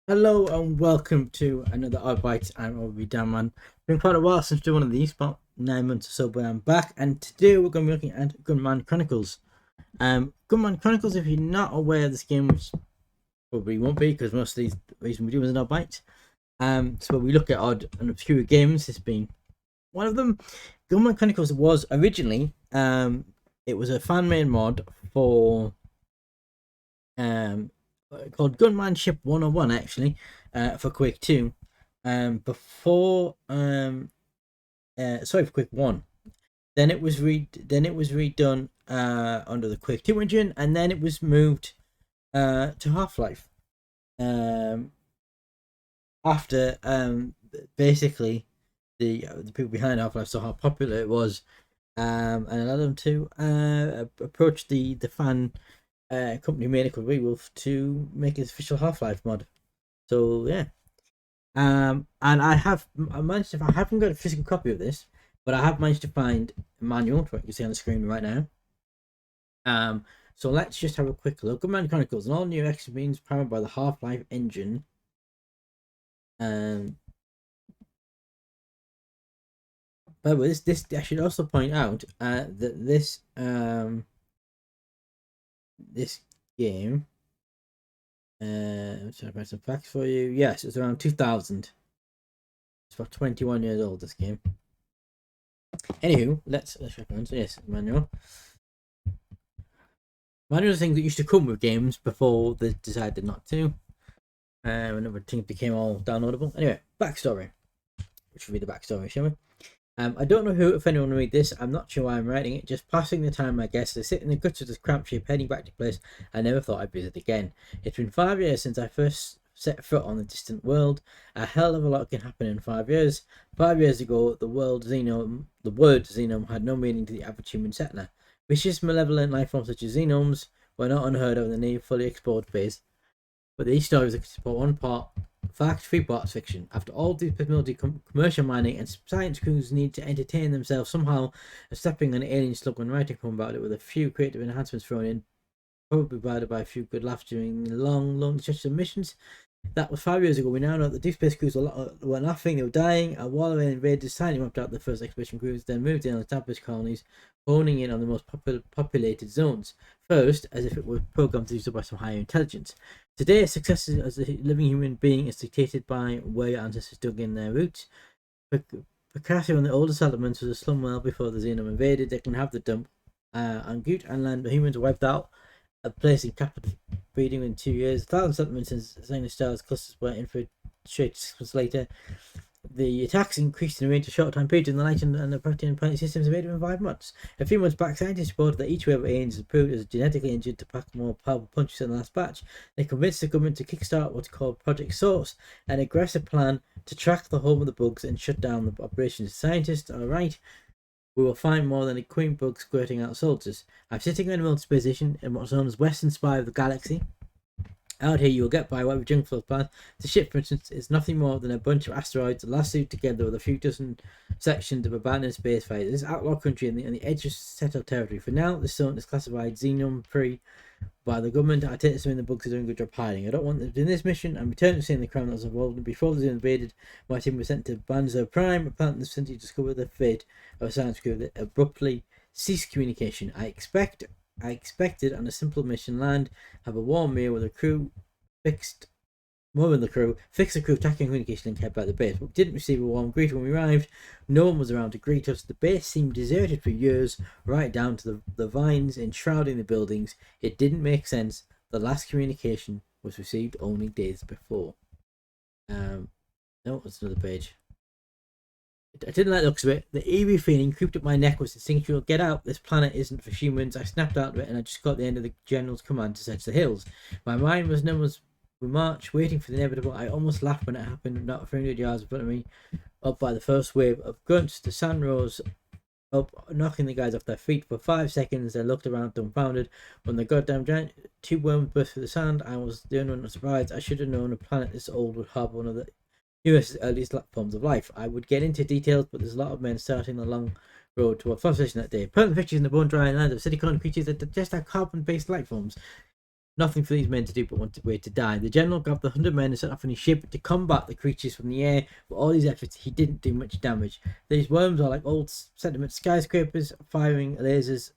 Hello and welcome to another OddBytes. I'm Gunman. Been quite a while since doing one of these, about 9 months or so, but I'm back. And today we're going to be looking at Gunman Chronicles. Gunman Chronicles, if you're not aware of this game, which probably won't be because most of these reason we do is an OddBytes. So we look at odd and obscure games. This being one of them. Gunman Chronicles was originally it was a fan-made mod for um called Gunmanship 101 actually, for Quake 2. Before sorry, for Quake 1. Then it was redone under the Quake 2 engine, and then it was moved to Half-Life. After basically the people behind Half-Life saw how popular it was, and allowed them to approach the fan company made it called Werewolf to make its official Half-Life mod. So yeah. And I haven't got a physical copy of this, but I have managed to find a manual, what you see on the screen right now. So let's just have a quick look. Gunman Chronicles, an all-new action means powered by the Half-Life engine. By the way, this I should also point out that this game. I'm trying to find some facts for you. Yes, it's around 2000. It's about 21 years old, this game. Anywho, let's check on. So yes, manual. Manual is a thing that used to come with games before they decided not to. Whenever things became all downloadable. Anyway, backstory. Which will be the backstory, shall we? I don't know if anyone will read this. I'm not sure why I'm writing it. Just passing the time, I guess. I sit in the guts of this cramped ship, heading back to a place I never thought I'd visit again. It's been 5 years since I first set foot on the distant world. A hell of a lot can happen in 5 years. 5 years ago, the word xenome had no meaning to the average human settler. Vicious, malevolent life forms such as xenomes were not unheard of in the near fully explored phase. But these stories are support one part fact, 3 parts fiction. After all these possibility, commercial mining and science crews need to entertain themselves somehow, stepping on an alien slug when writing home about it with a few creative enhancements thrown in, probably provided by a few good laughs during long, long stretches of missions. That was 5 years ago. We now know that the deep space crews were laughing, they were dying, and while the invaders silently mapped out the first expedition crews, then moved in on established colonies, honing in on the most populated zones. First, as if it were programmed to do so by some higher intelligence. Today, success as a living human being is dictated by where your ancestors dug in their roots. Picasso and the older settlements was a slum well before the Xenom invaded. They can have the dump on Goot and land. The humans were wiped out, a place in capital breeding in 2 years. 1,000 settlements and Zionist stars clusters were infiltrated 6 months later. The attacks increased in a range of short time periods, and the light and the protein and planet systems invaded in 5 months. A few months back, scientists reported that each wave of aliens had proved as genetically engineered to pack more powerful punches than the last batch. They convinced the government to kickstart what's called Project Source, an aggressive plan to track the home of the bugs and shut down the operations. Scientists are right. We will find more than a queen bug squirting out soldiers. I'm sitting in a multi-space station in what's known as Western Spy of the Galaxy. Out here, you will get by whatever junk fuel plans. The ship, for instance, is nothing more than a bunch of asteroids lassoed together with a few dozen sections of abandoned space fighters. This outlaw country on the edge of settled territory. For now, the zone is classified xenome-free by the government. I take this to mean the bugs are doing a good job hiding. I don't want them in this mission. I'm returning to seeing the crime that was involved. Before the zone invaded, my team was sent to Banzo Prime, a planet in the vicinity, to discover the fate of a science crew that abruptly ceased communication. I expected on a simple mission land, have a warm meal with the crew, fix the crew attacking communication and kept by the base, but didn't receive a warm greeting when we arrived. No one was around to greet us. The base seemed deserted for years, right down to the vines enshrouding the buildings. It didn't make sense. The last communication was received only days before. No, it's another page. I didn't like the looks of it. The eerie feeling creeped up my neck was instinctual. Get out, this planet isn't for humans. I snapped out of it and I just got the end of the general's command to search the hills. My mind was numb as we marched, waiting for the inevitable. I almost laughed when it happened, not 300 yards in front of me, up by the first wave of grunts. The sand rose up, knocking the guys off their feet. For 5 seconds, they looked around dumbfounded. When the goddamn giant tube worms burst through the sand, I was the only one surprised. I should have known a planet this old would harbour one of the newest, earliest forms of life. I would get into details, but there's a lot of men starting the long road toward farm station that day. Permanent fixtures in the bone dry land of city-colored creatures that digest our carbon-based life forms. Nothing for these men to do but want to wait to die. The general grabbed the 100 men and set off on his ship to combat the creatures from the air. But all these efforts, he didn't do much damage. These worms are like old sediment skyscrapers. Firing lasers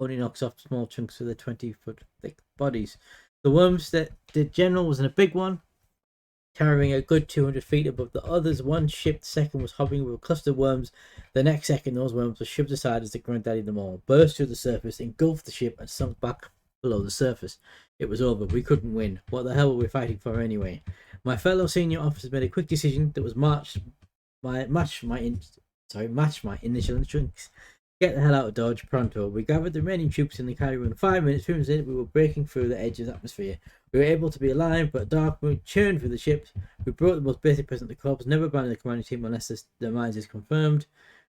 only knocks off small chunks of their 20-foot thick bodies. The worms that the general was in a big one, carrying a good 200 feet above the others. One ship, the second, was hovering with a cluster of worms. The next second, those worms were shoved aside as the granddaddy them all burst through the surface, engulfed the ship, and sunk back below the surface. It was over. We couldn't win. What the hell were we fighting for anyway? My fellow senior officers made a quick decision that was match my initial instincts. Get the hell out of Dodge pronto. We gathered the remaining troops in the carrier in 5 minutes. 3 minutes in, we were breaking through the edge of the atmosphere. We were able to be alive, but a dark moon churned through the ships. We brought the most basic present to the corps. Never abandon the commanding team unless the demise is confirmed.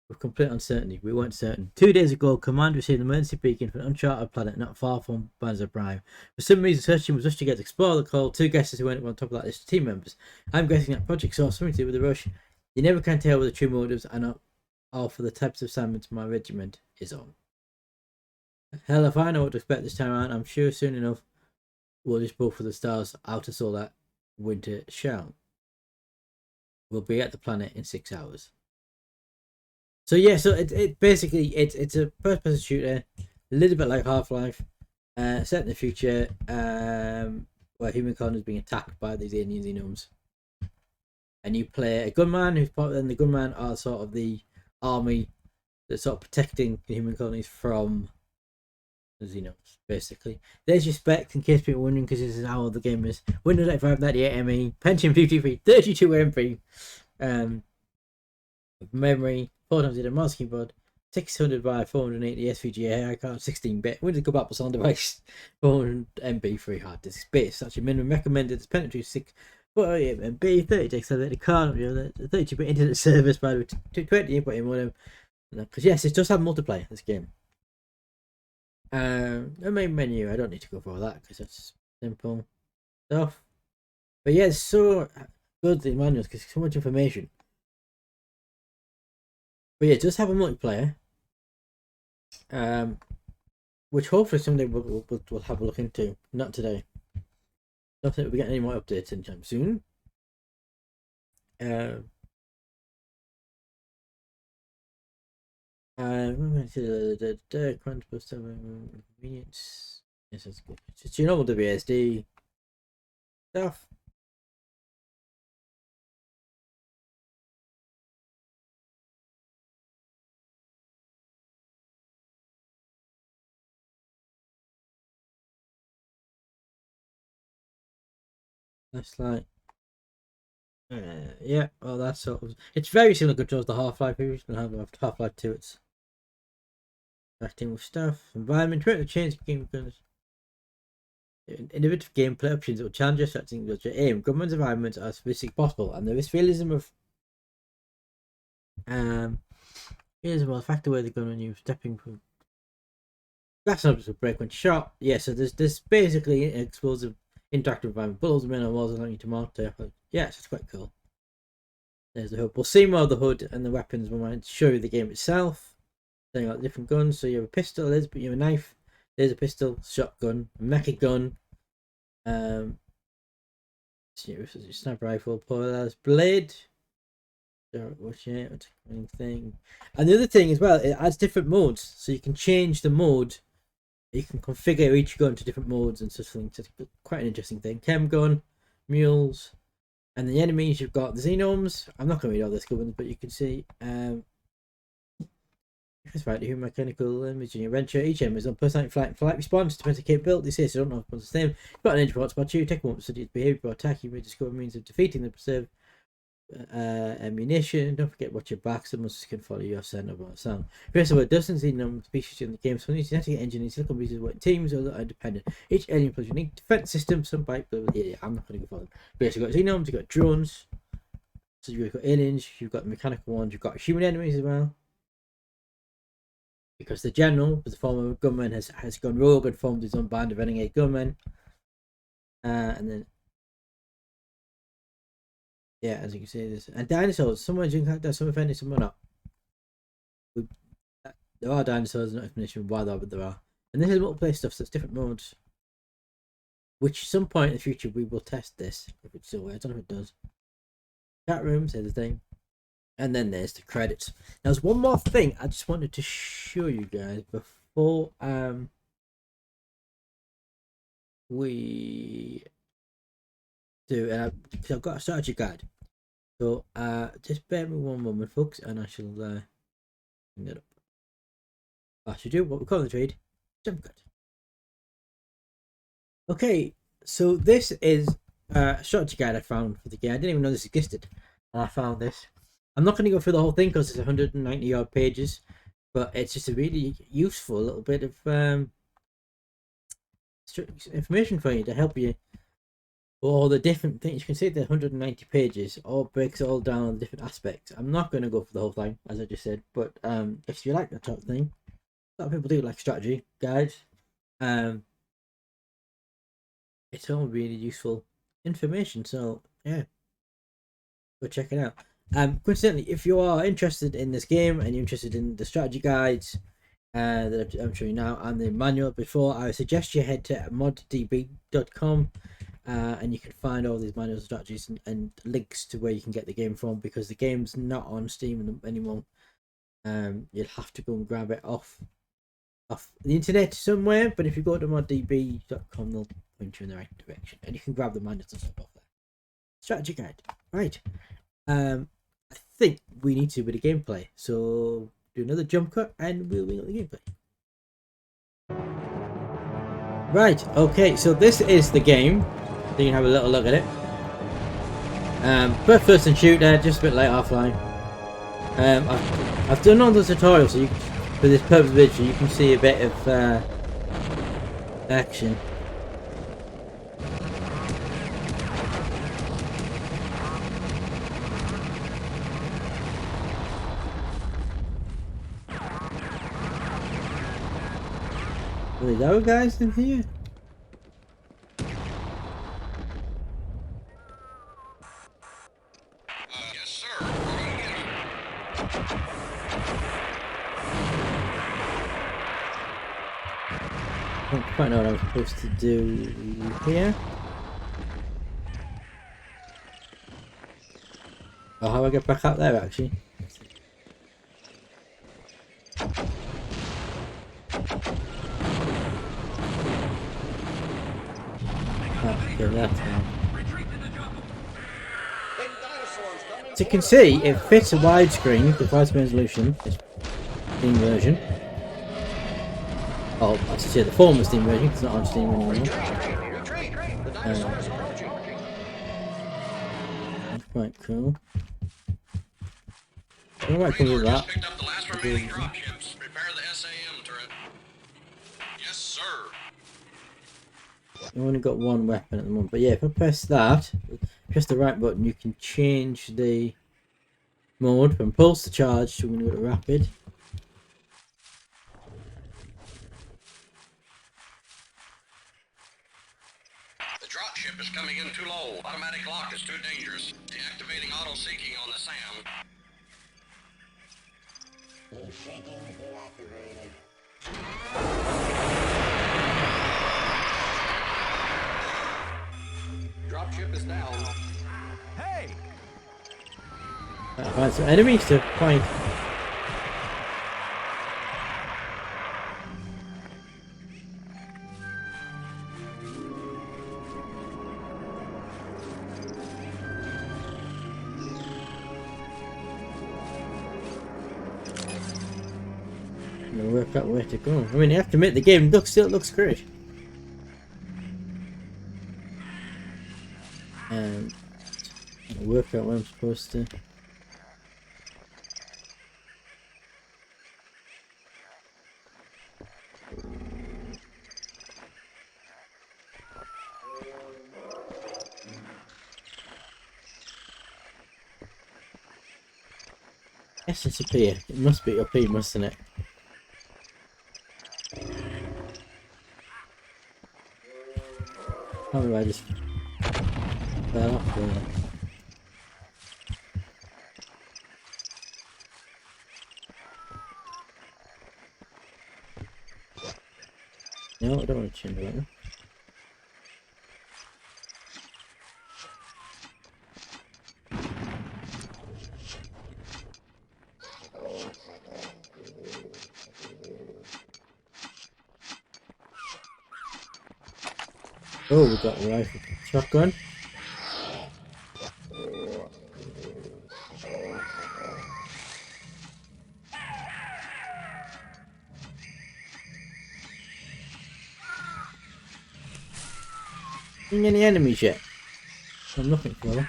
With complete uncertainty. We weren't certain. 2 days ago, Command received an emergency beacon from an uncharted planet not far from Banzer Prime. For some reason, searching was rushed to get to explore the call. 2 guesses who went up on top of that list of team members. I'm guessing that project saw something to do with the rush. You never can tell what the true motives are for the types of assignments my regiment is on. Hell if I know what to expect this time around. I'm sure soon enough we'll just both for the stars out of solar winter shell. We'll be at the planet in 6 hours. So yeah, so it basically it's a first person shooter, a little bit like Half-Life, set in the future, where human colony is being attacked by these alien xenomes. And you play a gunman who's part of them. The gunman are sort of the army that's sort of protecting the human colonies from the xenomes, basically. There's your specs in case people are wondering, because this is how old the game is. Windows 95, 98 ME, Pentium 53, 32 MP, memory, 4x8 mouse keyboard, 600 by 480 SVGA high card, 16-bit, Windows compatible sound device, 400 MB free hard disk space. That's your minimum recommended. It's penetrating 6. 48 MB, 30 accelerated card, 32-bit internet service by 220 input in modem. Because yes, it does have multiplayer, this game. The main menu, I don't need to go for that because that's simple stuff. But yeah, it's so good, the manuals, because so much information. But yeah, it does have a multiplayer, which hopefully someday we'll have a look into. Not today. Don't think we'll be getting any more updates anytime soon. The Chronicles 7 convenience. Yes, that's good. Just your normal WSD stuff. That's like, yeah, well, that's sort of, it's very similar controls to Half-Life. We're gonna have Half-Life 2. It's acting with stuff, environment, try to change game guns. Innovative gameplay options that will challenge your setting, your aim. Government environments are as realistic as possible, and there is realism of realism of the fact where they're going to use stepping from glass objects will break when shot. Yeah, so there's basically an explosive interactive environment, bullets men on walls allowing you to mount. Yes, it's quite cool. There's the hood. We'll see more of the hood and the weapons when I show you the game itself. Then you got different guns. So you have a pistol, you have a knife. There's a pistol, shotgun, a mecha gun, sniper rifle, polaris blade. Watch it, thing. And the other thing as well, it adds different modes, so you can change the mode. You can configure each gun to different modes and such things. It's quite an interesting thing. Chem gun, mules, and the enemies. You've got the xenomes. I'm not going to read all this good ones, but you can see. That's right, the human mechanical imaging adventure. Each enemy is on personality, flight, and flight response. Depends on capabilities here, so don't know if it's the same. You've got an engine report about you. Take a moment to study its behavior or attack. You may discover means of defeating the preserved ammunition. Don't forget watch your back. Someone can follow you. Send over sound. First of all, dozens of species in the game. Some genetic engine and silicon pieces work in teams, others are independent. Each alien plays unique defense system. Some bite, but yeah, I'm not going to go for them. But you've got xenomes, you've got drones. So you've got aliens. You've got mechanical ones. You've got human enemies as well. Because the general, the former gunman, has gone rogue and formed his own band of renegade gunmen. And then, yeah, as you can see, this and dinosaurs. Some are doing that, some offended, some are not. There are dinosaurs, no explanation of why there are, but there are. And this is multiplayer stuff, so it's different modes. which some point in the future we will test this if it still works. I don't know if it does. Chat room, say the thing. And then there's the credits. Now, there's one more thing I just wanted to show you guys before we do, and because I've got a strategy guide. So just bear with me one moment, folks, and I shall bring it up. I should do what we call the trade jump cut. Okay, so this is a strategy guide I found for the game. I didn't even know this existed, and I found this. I'm not going to go through the whole thing because it's 190 odd pages, but it's just a really useful little bit of information for you to help you. All the different things you can see, the 190 pages all breaks it all down on different aspects. I'm not going to go for the whole thing, as I just said, but if you like that type of thing, a lot of people do like strategy guides. It's all really useful information, so yeah, go check it out. Coincidentally, if you are interested in this game and you're interested in the strategy guides that I'm showing you now and the manual before, I would suggest you head to moddb.com and you can find all these manual strategies and links to where you can get the game from, because the game's not on Steam anymore. You'll have to go and grab it off the internet somewhere, but if you go to moddb.com, they'll point you in the right direction and you can grab the manuals and stuff off there. Strategy guide, right? I think we need to with the gameplay, so do another jump cut and we'll wing up the gameplay. Right, okay, so this is the game, so you can have a little look at it. First person shooter, just a bit late offline. I've done all the tutorials, so for this purpose of video you can see a bit of action. Are there other guys in here? Yes, sir. I don't quite know what I'm supposed to do here. Oh, how do I get back up there actually? As you can see, it fits a widescreen, the widescreen resolution, Steam version. Oh, I should say the former Steam version, it's not on Steam anymore. That's quite cool. I might come with that. Picked up the last remaining dropships. Repair the SAM turret. Yes, sir. I've only got one weapon at the moment, but yeah, if I press that, press the right button, you can change the mode from pulse to charge, so we're going to go to rapid. The dropship is coming in too low. Automatic lock is too dangerous. Deactivating auto seeking on the SAM. Dropship is down. Hey! I find some enemies to fight. Work out where to go. I mean, you have to admit the game still looks great. Work out where I'm supposed to. Yes, it's up here. It must be up here, mustn't it? How do I just fell off there? No, I don't want to change that. Oh, we got a rifle. Shotgun. Seeing any enemies yet? I'm looking for them.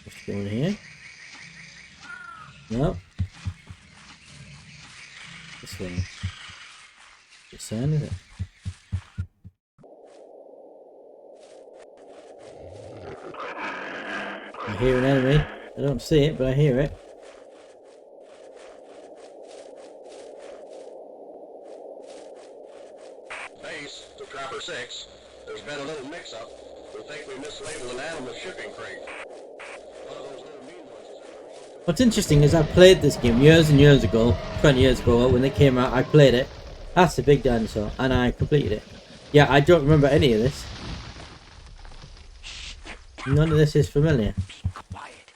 Let's go in here. No. This way. Good sign, is it? I hear an enemy. I don't see it, but I hear it. Base to Trapper 6. There's been a little mix-up. We think we mislabeled an animal shipping crate. One of those little mean ones is in the wrong... What's interesting is I played this game years and years ago, 20 years ago, when it came out. I played it. That's the big dinosaur, and I completed it. Yeah, I don't remember any of this. None of this is familiar. Be quiet.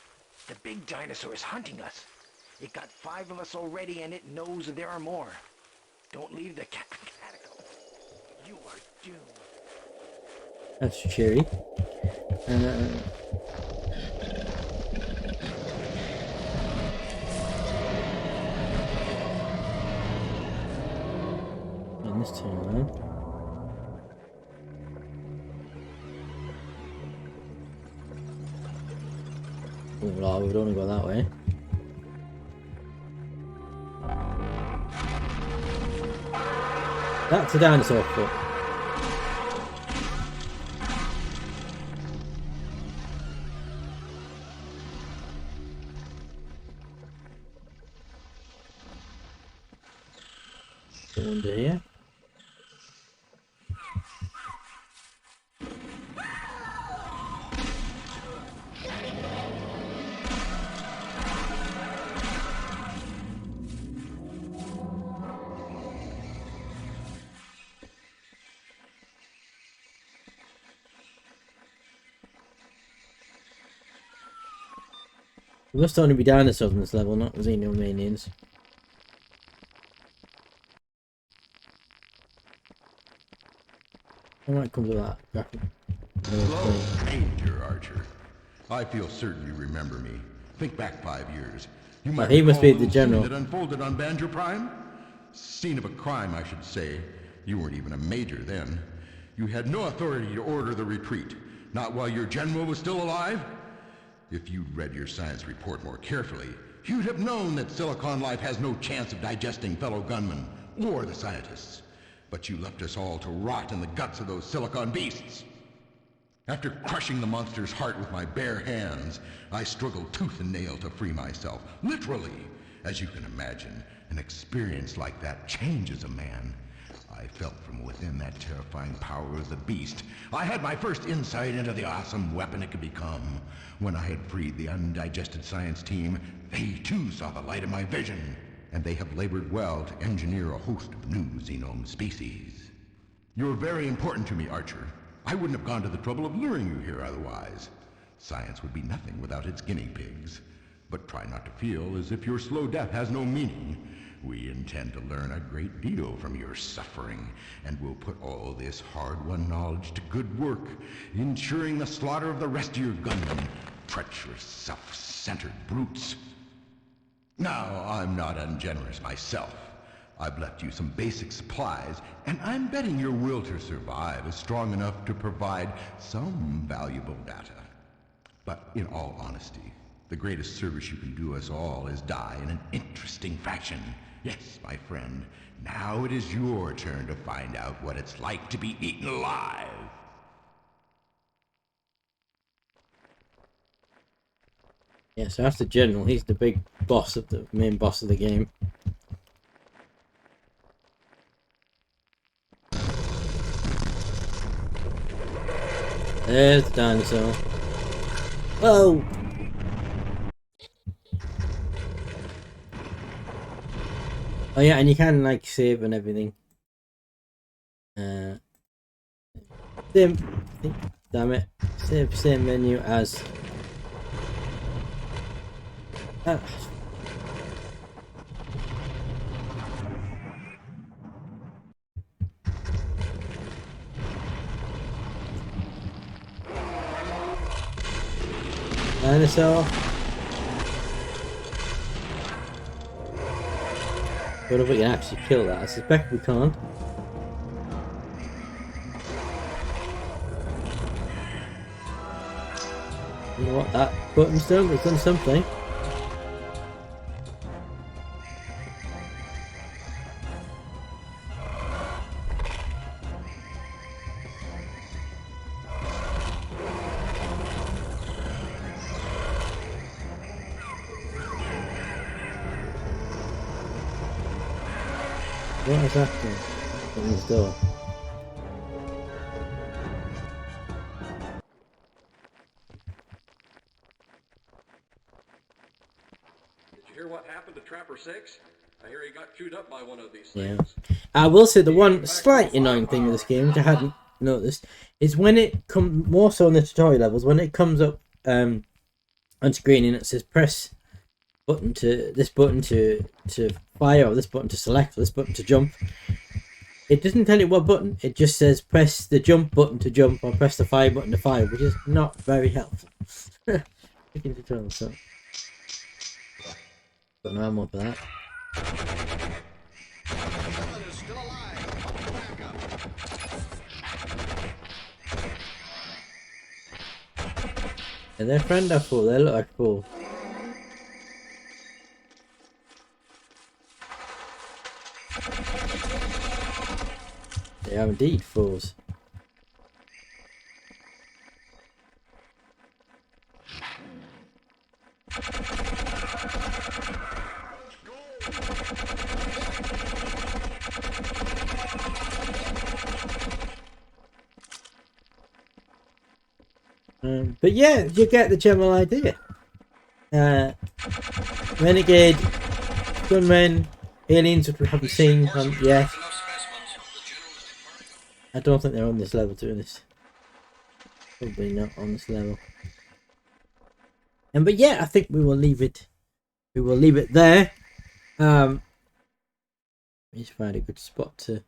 The big dinosaur is hunting us. It got 5 of us already, and it knows there are more. Don't leave the catacomb. You are doomed. That's cheery. And this turn around. Oh, Lord, we'd only go that way. That's a dinosaur foot. Go under here. There must only be dinosaurs on this level, not Xenomanians. I might come to that. Hello, Ranger Archer. I feel certain you remember me. Think back 5 years. You might he must be recall the a little general. scene that unfolded on Banjo Prime. Scene of a crime, I should say. You weren't even a major then. You had no authority to order the retreat, not while your general was still alive. If you'd read your science report more carefully, you'd have known that Silicon life has no chance of digesting fellow gunmen or the scientists. But you left us all to rot in the guts of those silicon beasts. After crushing the monster's heart with my bare hands, I struggled tooth and nail to free myself. Literally. As you can imagine, an experience like that changes a man. I felt from within that terrifying power of the beast. I had my first insight into the awesome weapon it could become. When I had freed the undigested science team, they too saw the light of my vision. And they have labored well to engineer a host of new xenome species. You're very important to me, Archer. I wouldn't have gone to the trouble of luring you here otherwise. Science would be nothing without its guinea pigs. But try not to feel as if your slow death has no meaning. We intend to learn a great deal from your suffering, and we'll put all this hard-won knowledge to good work, ensuring the slaughter of the rest of your gunmen, treacherous, self-centered brutes. Now, I'm not ungenerous myself. I've left you some basic supplies, and I'm betting your will to survive is strong enough to provide some valuable data. But in all honesty, the greatest service you can do us all is die in an interesting fashion. Yes, my friend, now it is your turn to find out what it's like to be eaten alive. Yeah, so that's the general. He's the big boss of the main boss of the game. There's the dinosaur. Whoa! Oh yeah, and you can like save and everything. Same. Damn it! Same menu as. Dinosaur. What if we can actually kill that? I suspect we can't. You know what? That button's done. It's done something. What is happening? Open this door. Did you hear what happened to Trapper 6? I hear he got chewed up by one of these Yeah. things. I will say the one slight annoying thing with this game, which I hadn't noticed, is when it comes, more so in the tutorial levels, when it comes up on screen and it says press button to this button to fire, or this button to select, or this button to jump. It doesn't tell you what button. It just says press the jump button to jump or press the fire button to fire, which is not very helpful. Freaking tutorial, so. Got no ammo for that. And their friend are full. They look like full. They are indeed fools. But yeah, you get the general idea. Renegade, Gunman, aliens which we haven't seen yet. I don't think they're on this level, to be honest. Probably not on this level. But yeah, I think we will leave it. We will leave it there. Let's find a good spot to.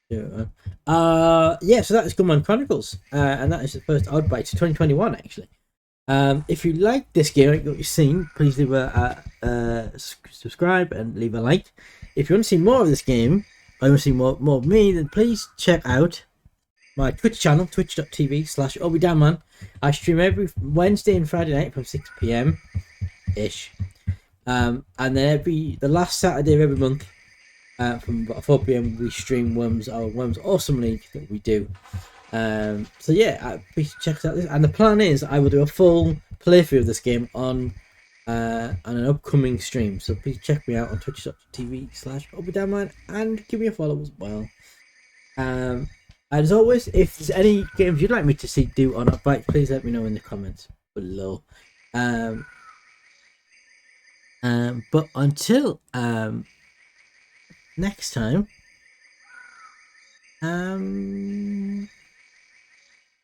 Yeah, so that is Gunman Chronicles, and that is the first OddBytes 2021 actually. If you like this game, like what you've seen, please leave a subscribe and leave a like. If you want to see more of this game, or you want to see more of me, then please check out my Twitch channel, twitch.tv/OddBytes. I stream every Wednesday and Friday night from 6 PM ish, and then the last Saturday of every month. From about 4 PM we stream Worms Awesome League that we do. So yeah, please check out this. And the plan is I will do a full playthrough of this game on an upcoming stream. So please check me out on twitch.tv/OddBytes and give me a follow as well. And as always, if there's any games you'd like me to see do on OddBytes, please let me know in the comments below. But until next time,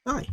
bye.